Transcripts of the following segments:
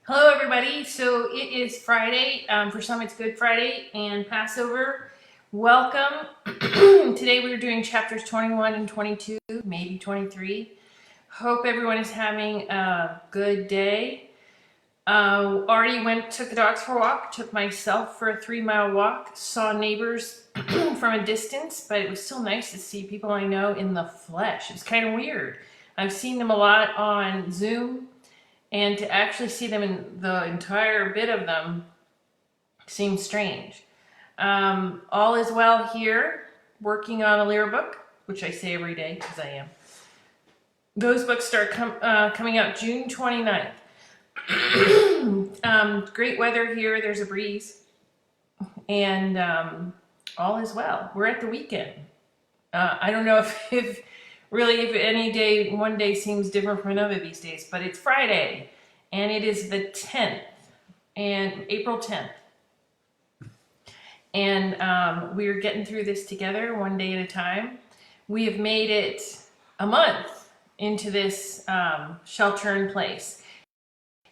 Hello, everybody. So it is Friday. For some, it's Good Friday and Passover. Welcome. Today we're doing chapters 21 and 22, maybe 23. Hope everyone is having a good day. Already took the dogs for a walk, took myself for a 3-mile walk, saw neighbors from a distance, but it was still nice to see people I know in the flesh. It's kind of weird. I've seen them a lot on Zoom, and to actually see them in the entire bit of them seems strange. All is well here, working on a lyric book, which I say every day because I am. Those books start coming out June 29th. Great weather here, there's a breeze, and all is well. We're at the weekend. I don't know if any day, one day seems different from another these days, but it's Friday, and it is the 10th, and April 10th. And we're getting through this together, one day at a time. We have made it a month into this shelter in place.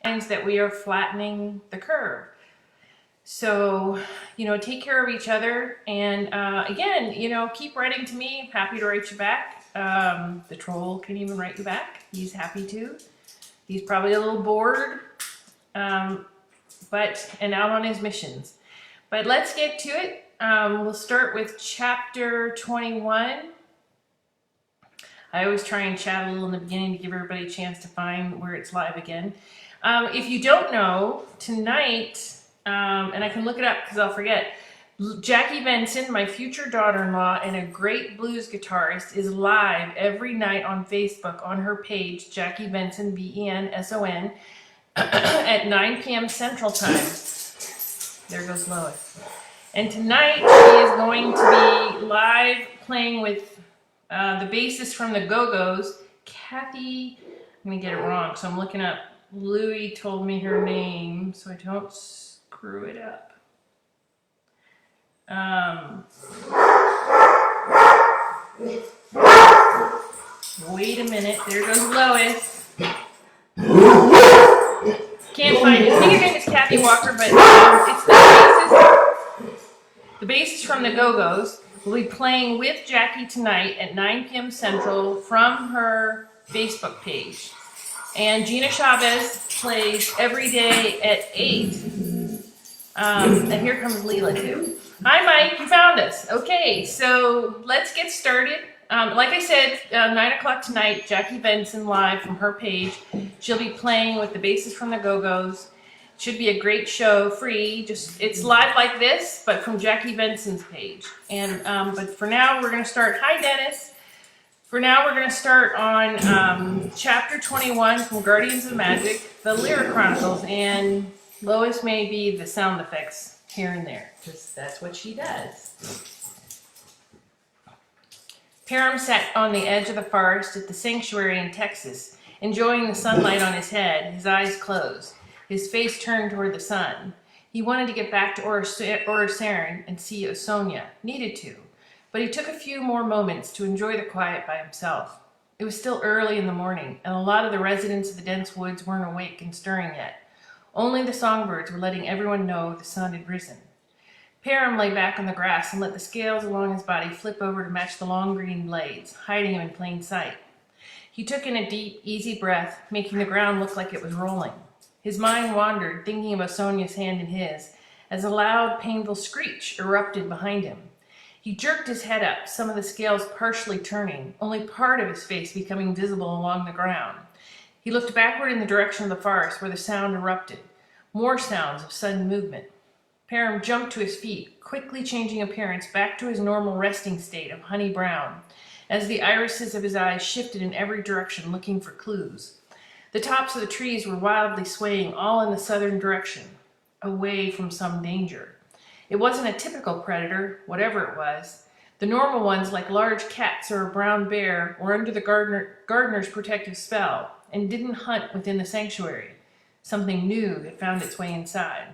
It means that we are flattening the curve. So, take care of each other. And again, keep writing to me. I'm happy to write you back. The troll can even write you back. He's happy to. He's probably a little bored, and out on his missions. But let's get to it. We'll start with chapter 21. I always try and chat a little in the beginning to give everybody a chance to find where it's live again. If you don't know, tonight, and I can look it up because I'll forget, Jackie Benson, my future daughter-in-law and a great blues guitarist, is live every night on Facebook on her page, Jackie Benson, B-E-N-S-O-N, at 9 p.m. Central Time. There goes Lois. And tonight she is going to be live playing with the bassist from the Go-Go's, Kathy. I'm going to get it wrong, so I'm looking up. Louie told me her name, so I don't screw it up. Wait a minute, there goes Lois. Can't find it. I think her name is Kathy Walker, but it's the bassist from the Go-Go's. Will be playing with Jackie tonight at 9 p.m. Central from her Facebook page. And Gina Chavez plays every day at 8. And here comes Leela too. Hi Mike, you found us. Okay, so let's get started. Like I said, 9 o'clock tonight, Jackie Benson live from her page. She'll be playing with the bassist from the Go-Go's. Should be a great show, free. It's live like this, but from Jackie Benson's page. And but for now, we're going to start. Hi Dennis. For now, we're going to start on chapter 21 from Guardians of Magic, the Lyric Chronicles, and Lois may be the sound effects here and there, because that's what she does. Param sat on the edge of the forest at the sanctuary in Texas, enjoying the sunlight on his head, his eyes closed, his face turned toward the sun. He wanted to get back to Orasarin and see Osonia, needed to. But he took a few more moments to enjoy the quiet by himself. It was still early in the morning, and a lot of the residents of the dense woods weren't awake and stirring yet. Only the songbirds were letting everyone know the sun had risen. Param lay back on the grass and let the scales along his body flip over to match the long green blades, hiding him in plain sight. He took in a deep, easy breath, making the ground look like it was rolling. His mind wandered, thinking of Osonia's hand in his, as a loud, painful screech erupted behind him. He jerked his head up, some of the scales partially turning, only part of his face becoming visible along the ground. He looked backward in the direction of the forest where the sound erupted. More sounds of sudden movement. Param jumped to his feet, quickly changing appearance back to his normal resting state of honey brown, as the irises of his eyes shifted in every direction looking for clues. The tops of the trees were wildly swaying, all in the southern direction, away from some danger. It wasn't a typical predator, whatever it was. The normal ones, like large cats or a brown bear, were under the gardener's protective spell and didn't hunt within the sanctuary. Something new had found its way inside.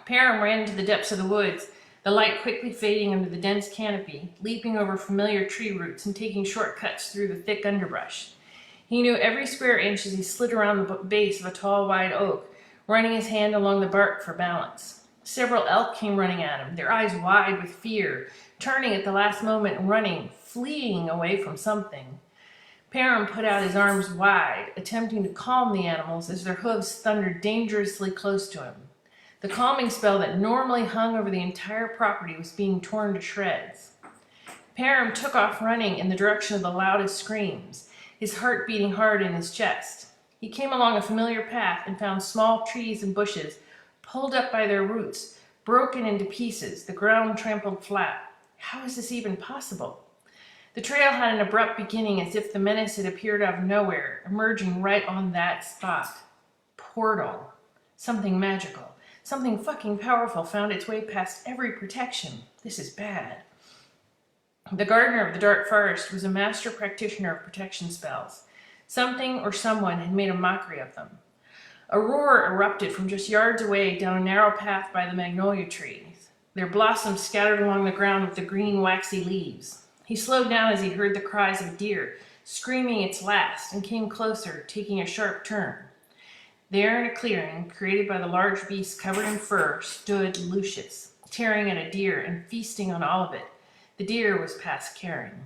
Param ran into the depths of the woods, the light quickly fading under the dense canopy, leaping over familiar tree roots and taking shortcuts through the thick underbrush. He knew every square inch as he slid around the base of a tall, wide oak, running his hand along the bark for balance. Several elk came running at him, their eyes wide with fear, turning at the last moment and running, fleeing away from something. Param put out his arms wide, attempting to calm the animals as their hooves thundered dangerously close to him. The calming spell that normally hung over the entire property was being torn to shreds. Param took off running in the direction of the loudest screams, his heart beating hard in his chest. He came along a familiar path and found small trees and bushes, pulled up by their roots, broken into pieces, the ground trampled flat. How is this even possible? The trail had an abrupt beginning, as if the menace had appeared out of nowhere, emerging right on that spot. Portal. Something magical. Something fucking powerful found its way past every protection. This is bad. The gardener of the dark forest was a master practitioner of protection spells. Something or someone had made a mockery of them. A roar erupted from just yards away down a narrow path by the magnolia trees, their blossoms scattered along the ground with the green waxy leaves. He slowed down as he heard the cries of a deer, screaming its last, and came closer, taking a sharp turn. There in a clearing, created by the large beast covered in fur, stood Lucius, tearing at a deer and feasting on all of it. The deer was past caring.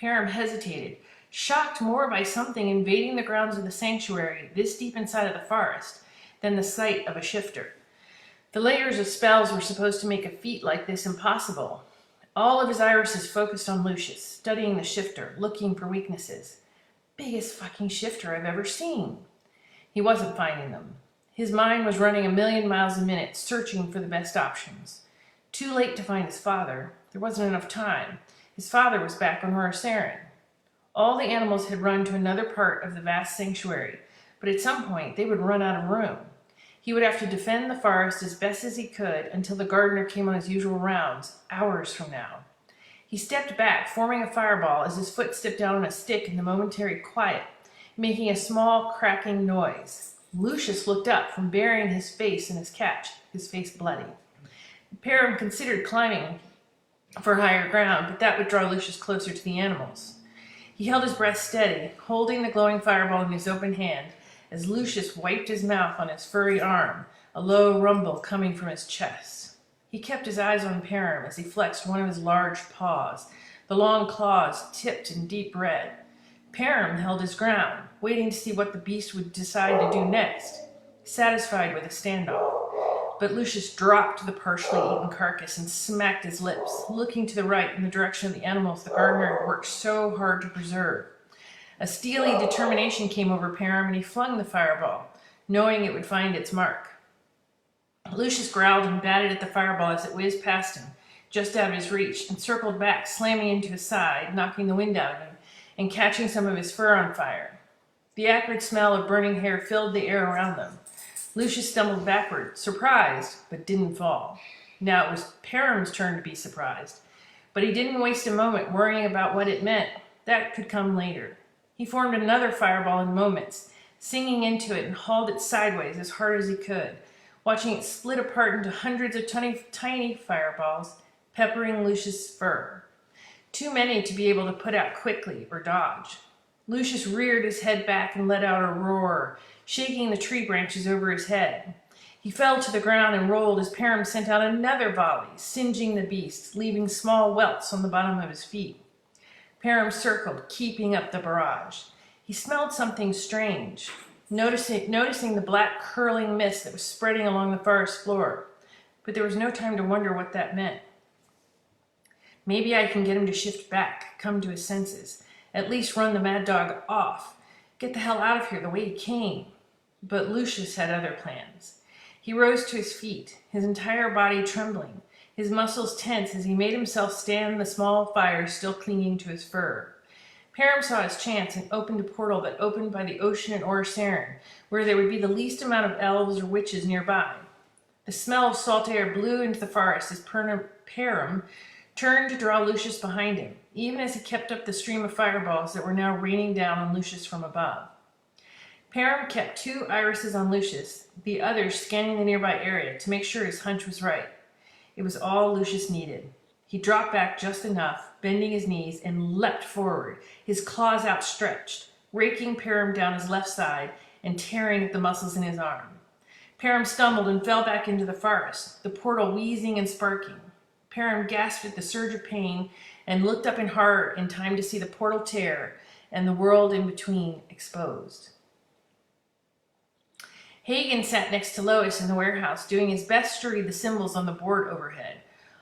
Param hesitated, shocked more by something invading the grounds of the sanctuary this deep inside of the forest than the sight of a shifter. The layers of spells were supposed to make a feat like this impossible. All of his irises focused on Lucius, studying the shifter, looking for weaknesses. Biggest fucking shifter I've ever seen. He wasn't finding them. His mind was running 1,000,000 miles a minute, searching for the best options. Too late to find his father. There wasn't enough time. His father was back on Horserin. All the animals had run to another part of the vast sanctuary, but at some point they would run out of room. He would have to defend the forest as best as he could until the gardener came on his usual rounds, hours from now. He stepped back, forming a fireball as his foot stepped down on a stick in the momentary quiet, making a small cracking noise. Lucius looked up from burying his face in his catch, his face bloody. Param considered climbing for higher ground, but that would draw Lucius closer to the animals. He held his breath steady, holding the glowing fireball in his open hand, as Lucius wiped his mouth on his furry arm, a low rumble coming from his chest. He kept his eyes on Param as he flexed one of his large paws, the long claws tipped in deep red. Param held his ground, waiting to see what the beast would decide to do next, satisfied with a standoff. But Lucius dropped the partially eaten carcass and smacked his lips, looking to the right in the direction of the animals the gardener had worked so hard to preserve. A steely determination came over Param, and he flung the fireball, knowing it would find its mark. Lucius growled and batted at the fireball as it whizzed past him, just out of his reach, and circled back, slamming into his side, knocking the wind out of him, and catching some of his fur on fire. The acrid smell of burning hair filled the air around them. Lucius stumbled backward, surprised, but didn't fall. Now it was Param's turn to be surprised, but he didn't waste a moment worrying about what it meant. That could come later. He formed another fireball in moments, singing into it and hauled it sideways as hard as he could, watching it split apart into hundreds of tiny fireballs, peppering Lucius' fur. Too many to be able to put out quickly or dodge. Lucius reared his head back and let out a roar, shaking the tree branches over his head. He fell to the ground and rolled as Param sent out another volley, singeing the beast, leaving small welts on the bottom of his feet. Param circled, keeping up the barrage. He smelled something strange, noticing the black curling mist that was spreading along the forest floor. But there was no time to wonder what that meant. Maybe I can get him to shift back, come to his senses, at least run the mad dog off, get the hell out of here the way he came. But Lucius had other plans. He rose to his feet, his entire body trembling, his muscles tense as he made himself stand the small fire still clinging to his fur. Param saw his chance and opened a portal that opened by the ocean at Horserin, where there would be the least amount of elves or witches nearby. The smell of salt air blew into the forest as Param turned to draw Lucius behind him, even as he kept up the stream of fireballs that were now raining down on Lucius from above. Param kept 2 irises on Lucius, the others scanning the nearby area to make sure his hunch was right. It was all Lucius needed. He dropped back just enough, bending his knees, and leapt forward, his claws outstretched, raking Param down his left side and tearing at the muscles in his arm. Param stumbled and fell back into the forest, the portal wheezing and sparking. Param gasped at the surge of pain and looked up in horror in time to see the portal tear and the world in between exposed. Hagen sat next to Lois in the warehouse, doing his best to read the symbols on the board overhead.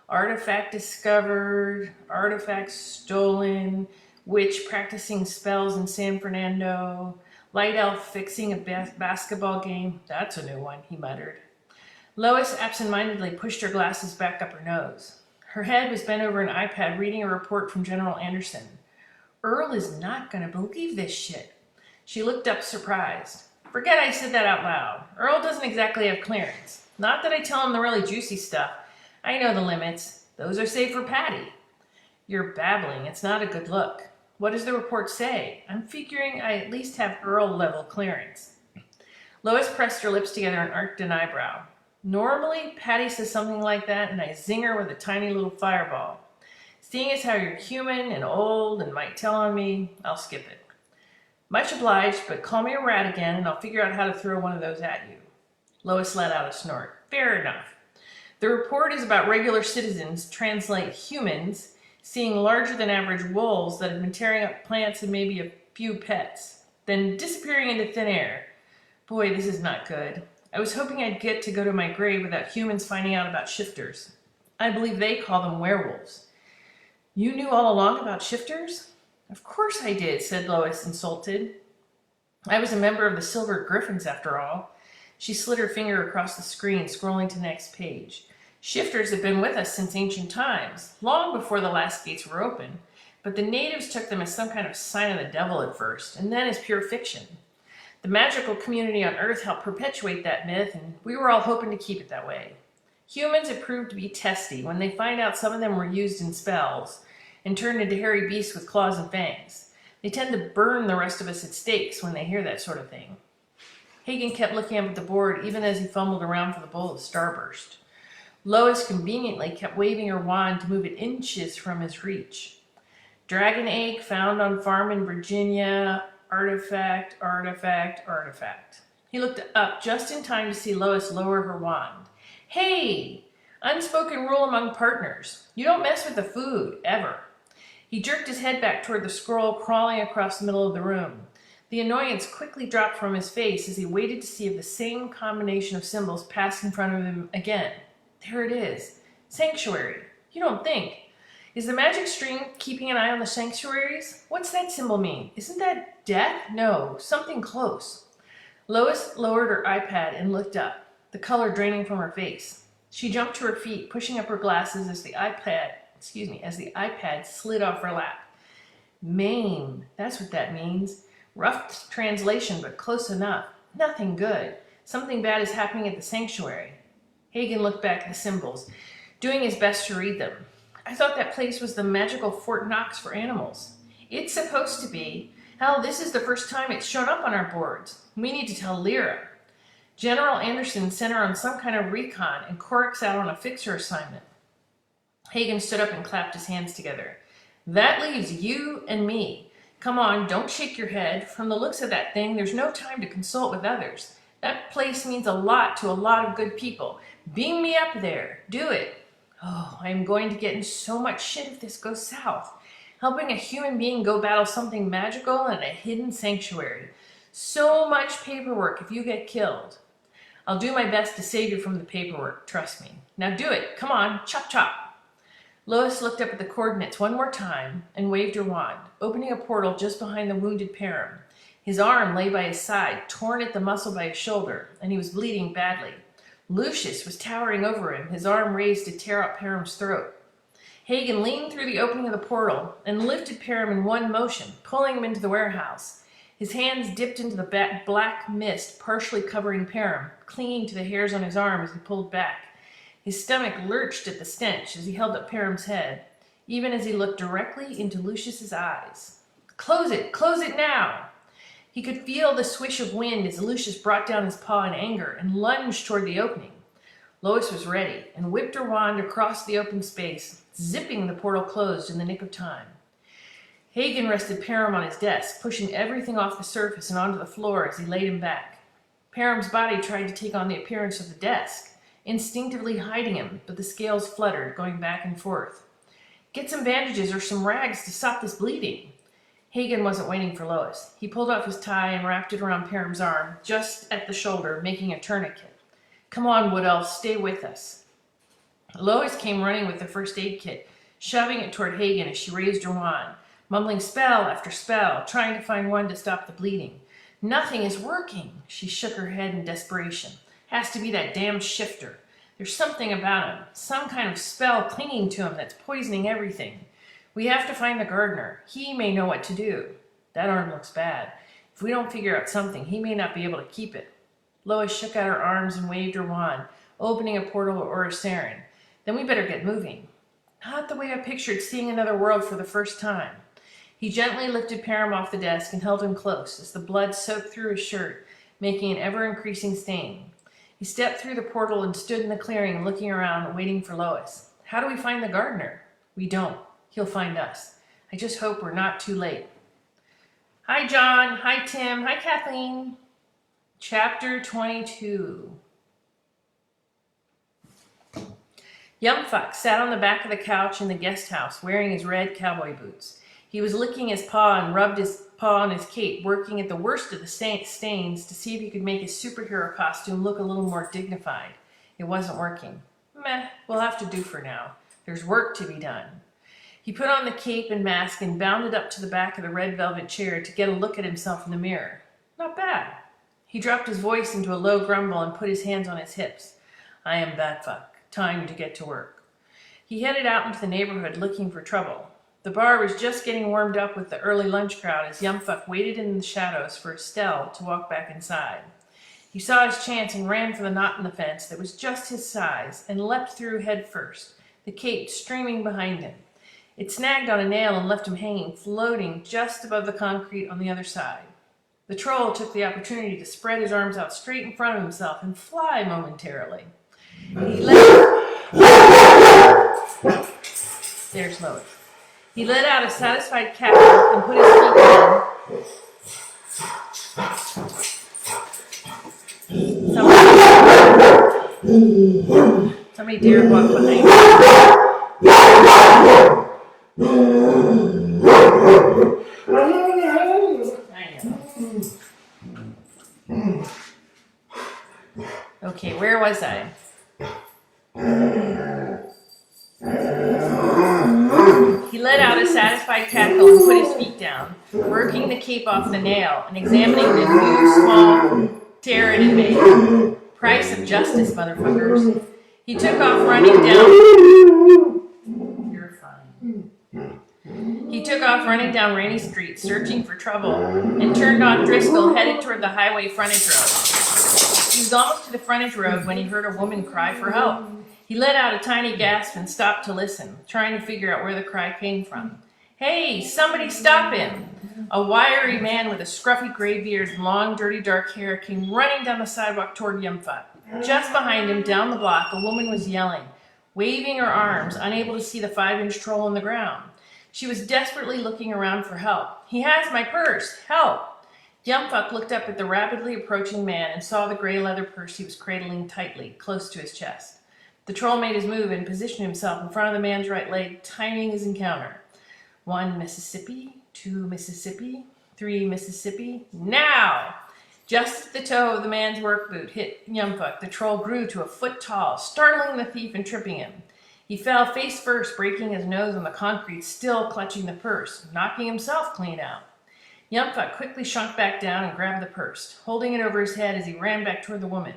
Artifact discovered, artifact stolen, witch practicing spells in San Fernando, light elf fixing a basketball game. That's a new one, he muttered. Lois absentmindedly pushed her glasses back up her nose. Her head was bent over an iPad reading a report from General Anderson. Earl is not going to believe this shit. She looked up surprised. Forget I said that out loud. Earl doesn't exactly have clearance. Not that I tell him the really juicy stuff. I know the limits. Those are safe for Patty. You're babbling. It's not a good look. What does the report say? I'm figuring I at least have Earl-level clearance. Lois pressed her lips together and arched an eyebrow. Normally, Patty says something like that, and I zing her with a tiny little fireball. Seeing as how you're human and old and might tell on me, I'll skip it. Much obliged, but call me a rat again, and I'll figure out how to throw one of those at you. Lois let out a snort. Fair enough. The report is about regular citizens, translate humans, seeing larger than average wolves that have been tearing up plants and maybe a few pets, then disappearing into thin air. Boy, this is not good. I was hoping I'd get to go to my grave without humans finding out about shifters. I believe they call them werewolves. You knew all along about shifters? Of course I did, said Lois, insulted. I was a member of the Silver Griffins, after all. She slid her finger across the screen, scrolling to the next page. Shifters have been with us since ancient times, long before the last gates were open, but the natives took them as some kind of sign of the devil at first, and then as pure fiction. The magical community on Earth helped perpetuate that myth, and we were all hoping to keep it that way. Humans have proved to be testy when they find out some of them were used in spells and turned into hairy beasts with claws and fangs. They tend to burn the rest of us at stakes when they hear that sort of thing. Hagen kept looking up at the board even as he fumbled around for the bowl of Starburst. Lois conveniently kept waving her wand to move it inches from his reach. Dragon egg found on farm in Virginia. Artifact, artifact, artifact. He looked up just in time to see Lois lower her wand. Hey! Unspoken rule among partners. You don't mess with the food, ever. He jerked his head back toward the scroll crawling across the middle of the room. The annoyance quickly dropped from his face as he waited to see if the same combination of symbols passed in front of him again. There it is. Sanctuary. You don't think. Is the magic string keeping an eye on the sanctuaries? What's that symbol mean? Isn't that death? No, something close. Lois lowered her iPad and looked up, the color draining from her face. She jumped to her feet, pushing up her glasses as the iPad slid off her lap. Maine. That's what that means. Rough translation, but close enough. Nothing good. Something bad is happening at the sanctuary. Hagen looked back at the symbols, doing his best to read them. I thought that place was the magical Fort Knox for animals. It's supposed to be. Hell, this is the first time it's shown up on our boards. We need to tell Lyra. General Anderson sent her on some kind of recon, and Corrick's out on a fixer assignment. Hagen stood up and clapped his hands together. That leaves you and me. Come on, don't shake your head. From the looks of that thing, there's no time to consult with others. That place means a lot to a lot of good people. Beam me up there. Do it. Oh, I am going to get in so much shit if this goes south. Helping a human being go battle something magical in a hidden sanctuary. So much paperwork if you get killed. I'll do my best to save you from the paperwork, trust me. Now do it. Come on, chop chop. Lois looked up at the coordinates one more time and waved her wand, opening a portal just behind the wounded Param. His arm lay by his side, torn at the muscle by his shoulder, and he was bleeding badly. Lucius was towering over him, his arm raised to tear out Param's throat. Hagen leaned through the opening of the portal and lifted Param in one motion, pulling him into the warehouse. His hands dipped into the black mist, partially covering Param, clinging to the hairs on his arm as he pulled back. His stomach lurched at the stench as he held up Param's head, even as he looked directly into Lucius's eyes. Close it now! He could feel the swish of wind as Lucius brought down his paw in anger and lunged toward the opening. Lois was ready and whipped her wand across the open space, zipping the portal closed in the nick of time. Hagen rested Param on his desk, pushing everything off the surface and onto the floor as he laid him back. Param's body tried to take on the appearance of the desk, instinctively hiding him, but the scales fluttered, going back and forth. Get some bandages or some rags to stop this bleeding. Hagen wasn't waiting for Lois. He pulled off his tie and wrapped it around Param's arm, just at the shoulder, making a tourniquet. Come on, Wood Elf, stay with us. Lois came running with the first aid kit, shoving it toward Hagen as she raised her wand, mumbling spell after spell, trying to find one to stop the bleeding. Nothing is working. She shook her head in desperation. Has to be that damn shifter. There's something about him, some kind of spell clinging to him that's poisoning everything. We have to find the gardener. He may know what to do. That arm looks bad. If we don't figure out something, he may not be able to keep it. Lois shook out her arms and waved her wand, opening a portal to Orisarin. Then we better get moving. Not the way I pictured seeing another world for the first time. He gently lifted Param off the desk and held him close as the blood soaked through his shirt, making an ever-increasing stain. He stepped through the portal and stood in the clearing, looking around, waiting for Lois. How do we find the gardener? We don't. He'll find us. I just hope we're not too late. Hi, John. Hi, Tim. Hi, Kathleen. Chapter 22. Yumfuck sat on the back of the couch in the guest house, wearing his red cowboy boots. He was licking his paw and rubbed his paw on his cape, working at the worst of the stains to see if he could make his superhero costume look a little more dignified. It wasn't working. Meh, we'll have to do for now. There's work to be done. He put on the cape and mask and bounded up to the back of the red velvet chair to get a look at himself in the mirror. Not bad. He dropped his voice into a low grumble and put his hands on his hips. I am Batfuck. Time to get to work. He headed out into the neighborhood looking for trouble. The bar was just getting warmed up with the early lunch crowd as Yumfuck waited in the shadows for Estelle to walk back inside. He saw his chance and ran for the knot in the fence that was just his size and leapt through head first, the cape streaming behind him. It snagged on a nail and left him hanging, floating just above the concrete on the other side. The troll took the opportunity to spread his arms out straight in front of himself and fly momentarily. There's Lois. He let out a satisfied cackle and put his feet down. Somebody dared walk behind him. Okay, where was I? He let out a satisfied cackle and put his feet down, working the cape off the nail and examining the new small tear it had made. Price of justice, motherfuckers. He took off running down. You're fine. He took off running down Rainy Street, searching for trouble, and turned on Driscoll, headed toward the highway frontage road. He was almost to the frontage road when he heard a woman cry for help. He let out a tiny gasp and stopped to listen, trying to figure out where the cry came from. Hey, somebody stop him! A wiry man with a scruffy gray beard and long, dirty, dark hair came running down the sidewalk toward Yumfuck. Just behind him, down the block, a woman was yelling, waving her arms, unable to see the 5-inch troll on the ground. She was desperately looking around for help. He has my purse! Help! Yumfuck looked up at the rapidly approaching man and saw the gray leather purse he was cradling tightly, close to his chest. The troll made his move and positioned himself in front of the man's right leg, timing his encounter. 1 Mississippi, 2 Mississippi, 3 Mississippi, now! Just as the toe of the man's work boot hit Yumfuck, the troll grew to a foot tall, startling the thief and tripping him. He fell face first, breaking his nose on the concrete, still clutching the purse, knocking himself clean out. Yumfuck quickly shrunk back down and grabbed the purse, holding it over his head as he ran back toward the woman.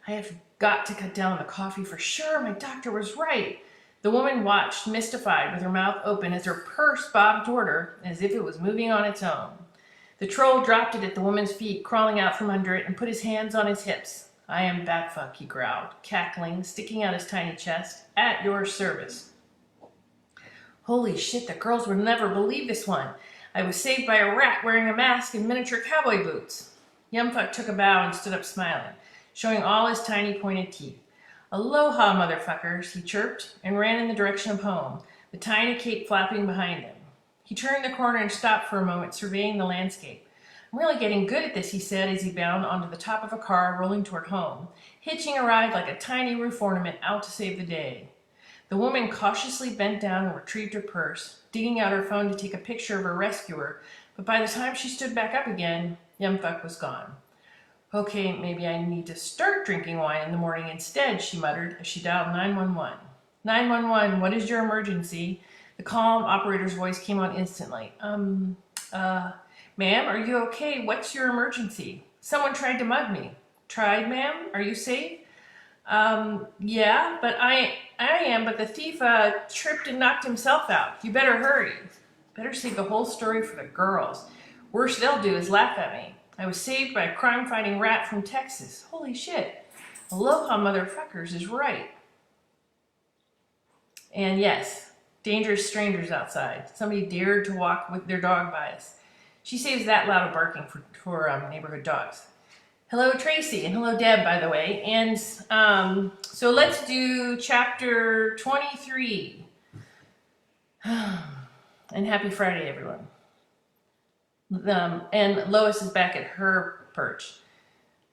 I have got to cut down on the coffee for sure. My doctor was right. The woman watched, mystified, with her mouth open as her purse bobbed toward her as if it was moving on its own. The troll dropped it at the woman's feet, crawling out from under it, and put his hands on his hips. I am Batfuck, he growled, cackling, sticking out his tiny chest. At your service. Holy shit, the girls would never believe this one. I was saved by a rat wearing a mask and miniature cowboy boots. Yumfuck took a bow and stood up smiling, showing all his tiny pointed teeth. Aloha, motherfuckers, he chirped, and ran in the direction of home, the tiny cape flapping behind him. He turned the corner and stopped for a moment, surveying the landscape. I'm really getting good at this, he said as he bounded onto the top of a car rolling toward home, hitching a ride like a tiny roof ornament out to save the day. The woman cautiously bent down and retrieved her purse, digging out her phone to take a picture of her rescuer, but by the time she stood back up again, Yumfuck was gone. Okay, maybe I need to start drinking wine in the morning instead, she muttered as she dialed 911. 911, what is your emergency? The calm operator's voice came on instantly. Ma'am, are you okay? What's your emergency? Someone tried to mug me. Tried, ma'am? Are you safe? Yeah, but I am, but the thief, tripped and knocked himself out. You better hurry. Better save the whole story for the girls. Worst they'll do is laugh at me. I was saved by a crime-fighting rat from Texas. Holy shit. Aloha motherfuckers is right. And yes, dangerous strangers outside. Somebody dared to walk with their dog by us. She saves that loud of barking for neighborhood dogs. Hello, Tracy, and hello, Deb, by the way. And so let's do chapter 23. And happy Friday, everyone. And Lois is back at her perch.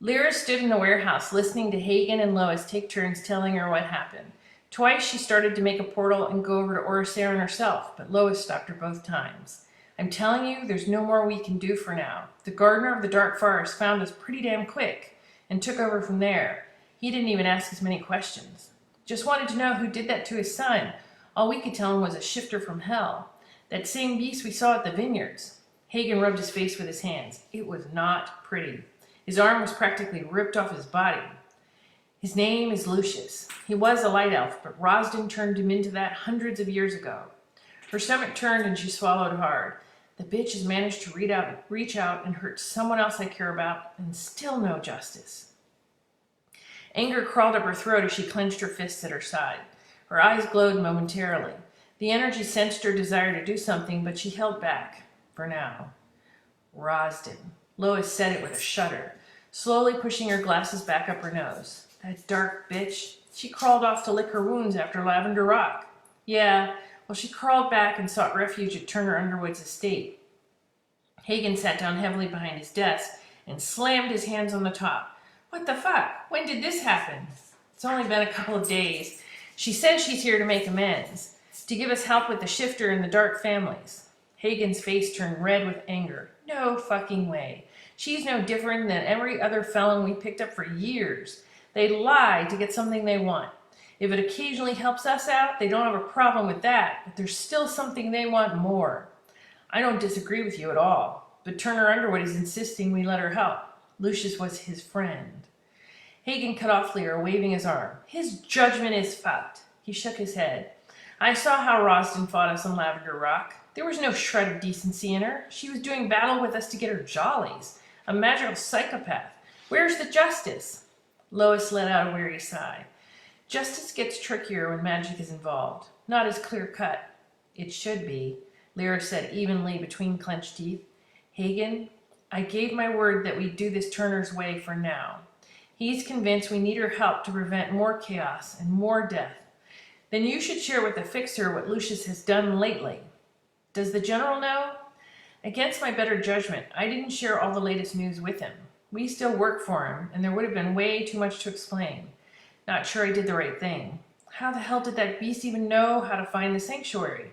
Lyra stood in the warehouse listening to Hagen and Lois take turns telling her what happened. Twice she started to make a portal and go over to Orosaren herself, but Lois stopped her both times. I'm telling you, there's no more we can do for now. The gardener of the dark forest found us pretty damn quick and took over from there. He didn't even ask us many questions. Just wanted to know who did that to his son. All we could tell him was a shifter from hell. That same beast we saw at the vineyards. Hagen rubbed his face with his hands. It was not pretty. His arm was practically ripped off his body. His name is Lucius. He was a light elf, but Rosden turned him into that hundreds of years ago. Her stomach turned and she swallowed hard. The bitch has managed to reach out and hurt someone else I care about, and still no justice. Anger crawled up her throat as she clenched her fists at her side. Her eyes glowed momentarily. The energy sensed her desire to do something, but she held back, for now. Rosden. Lois said it with a shudder, slowly pushing her glasses back up her nose. That dark bitch. She crawled off to lick her wounds after Lavender Rock. Yeah, well, she crawled back and sought refuge at Turner Underwood's estate. Hagen sat down heavily behind his desk and slammed his hands on the top. What the fuck? When did this happen? It's only been a couple of days. She says she's here to make amends, to give us help with the shifter and the dark families. Hagen's face turned red with anger. No fucking way. She's no different than every other felon we picked up for years. They lie to get something they want. If it occasionally helps us out, they don't have a problem with that, but there's still something they want more. I don't disagree with you at all, but Turner Underwood is insisting we let her help. Lucius was his friend. Hagen cut off Lyra, waving his arm. His judgment is fucked. He shook his head. I saw how Rosden fought us on Lavender Rock. There was no shred of decency in her. She was doing battle with us to get her jollies. A magical psychopath. Where's the justice? Lois let out a weary sigh. Justice gets trickier when magic is involved. Not as clear-cut. It should be, Lyra said evenly between clenched teeth. Hagen, I gave my word that we'd do this Turner's way for now. He's convinced we need her help to prevent more chaos and more death. Then you should share with the fixer what Lucius has done lately. Does the general know? Against my better judgment, I didn't share all the latest news with him. We still work for him, and there would have been way too much to explain. Not sure I did the right thing. How the hell did that beast even know how to find the sanctuary?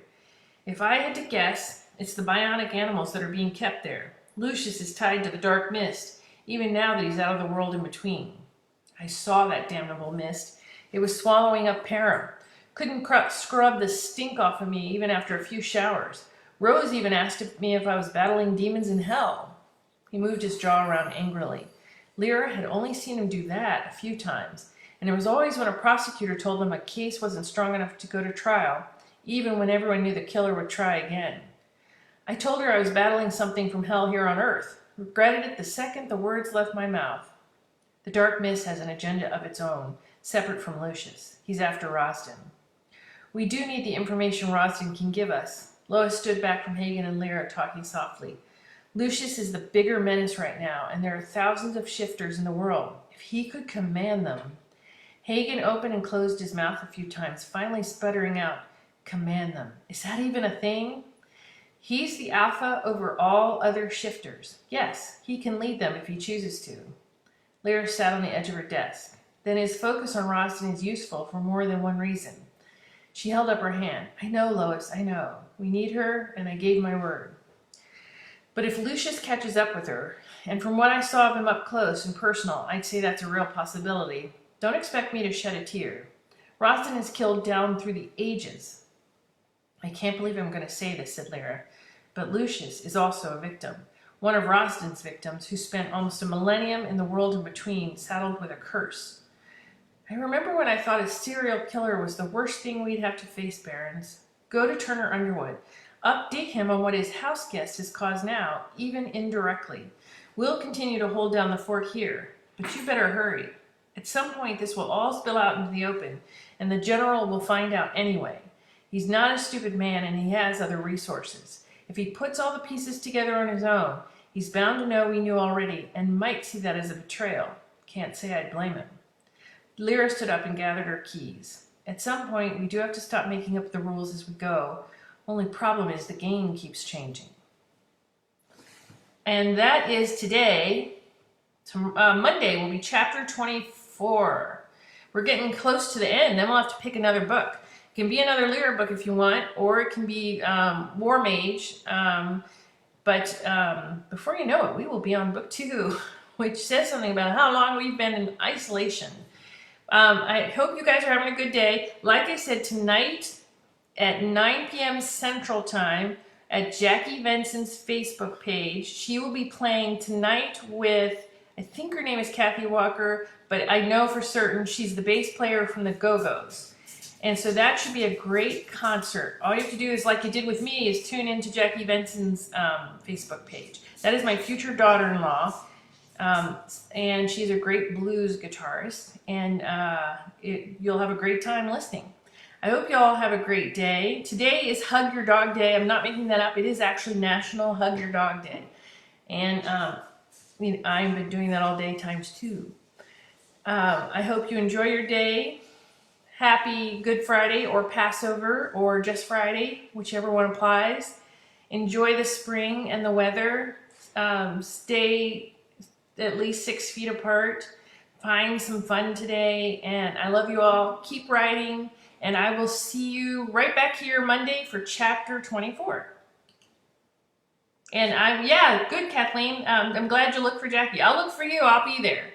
If I had to guess, it's the bionic animals that are being kept there. Lucius is tied to the dark mist, even now that he's out of the world in between. I saw that damnable mist. It was swallowing up Param. Couldn't scrub the stink off of me even after a few showers. Rose even asked me if I was battling demons in hell. He moved his jaw around angrily. Lyra had only seen him do that a few times, and it was always when a prosecutor told him a case wasn't strong enough to go to trial, even when everyone knew the killer would try again. I told her I was battling something from hell here on Earth. Regretted it the second the words left my mouth. The dark mist has an agenda of its own, separate from Lucius. He's after Rosden. We do need the information Rosden can give us. Lois stood back from Hagen and Lyra, talking softly. Lucius is the bigger menace right now, and there are thousands of shifters in the world. If he could command them... Hagen opened and closed his mouth a few times, finally sputtering out, command them. Is that even a thing? He's the alpha over all other shifters. Yes, he can lead them if he chooses to. Lyra sat on the edge of her desk. Then his focus on Roston is useful for more than one reason. She held up her hand. I know, Lois, I know. We need her, and I gave my word. But if Lucius catches up with her, and from what I saw of him up close and personal, I'd say that's a real possibility. Don't expect me to shed a tear. Roston is killed down through the ages. I can't believe I'm going to say this, said Lyra, but Lucius is also a victim. One of Roston's victims who spent almost a millennium in the world in between, saddled with a curse. I remember when I thought a serial killer was the worst thing we'd have to face, Barons. Go to Turner Underwood. Update him on what his house guest has caused now, even indirectly. We'll continue to hold down the fort here, but you better hurry. At some point, this will all spill out into the open, and the general will find out anyway. He's not a stupid man, and he has other resources. If he puts all the pieces together on his own, he's bound to know we knew already, and might see that as a betrayal. Can't say I'd blame him. Lyra stood up and gathered her keys. At some point, we do have to stop making up the rules as we go. Only problem is the game keeps changing. And that is today. Monday will be chapter 24. We're getting close to the end. Then we'll have to pick another book. It can be another Lyra book if you want, or it can be War Mage. But before you know it, we will be on book 2, which says something about how long we've been in isolation. I hope you guys are having a good day. Like I said, tonight at 9 p.m. Central Time at Jackie Benson's Facebook page, she will be playing tonight with, I think her name is Kathy Walker, but I know for certain she's the bass player from the Go-Go's. And so that should be a great concert. All you have to do is, like you did with me, is tune into Jackie Benson's Facebook page. That is my future daughter-in-law. And she's a great blues guitarist, and you'll have a great time listening. I hope you all have a great day. Today is Hug Your Dog Day. I'm not making that up. It is actually National Hug Your Dog Day. And I've been doing that all day times 2. I hope you enjoy your day. Happy Good Friday or Passover or just Friday, whichever one applies. Enjoy the spring and the weather. Stay at least 6 feet apart. Find some fun today. And I love you all. Keep writing. And I will see you right back here Monday for chapter 24. And yeah, good, Kathleen. I'm glad you looked for Jackie. I'll look for you. I'll be there.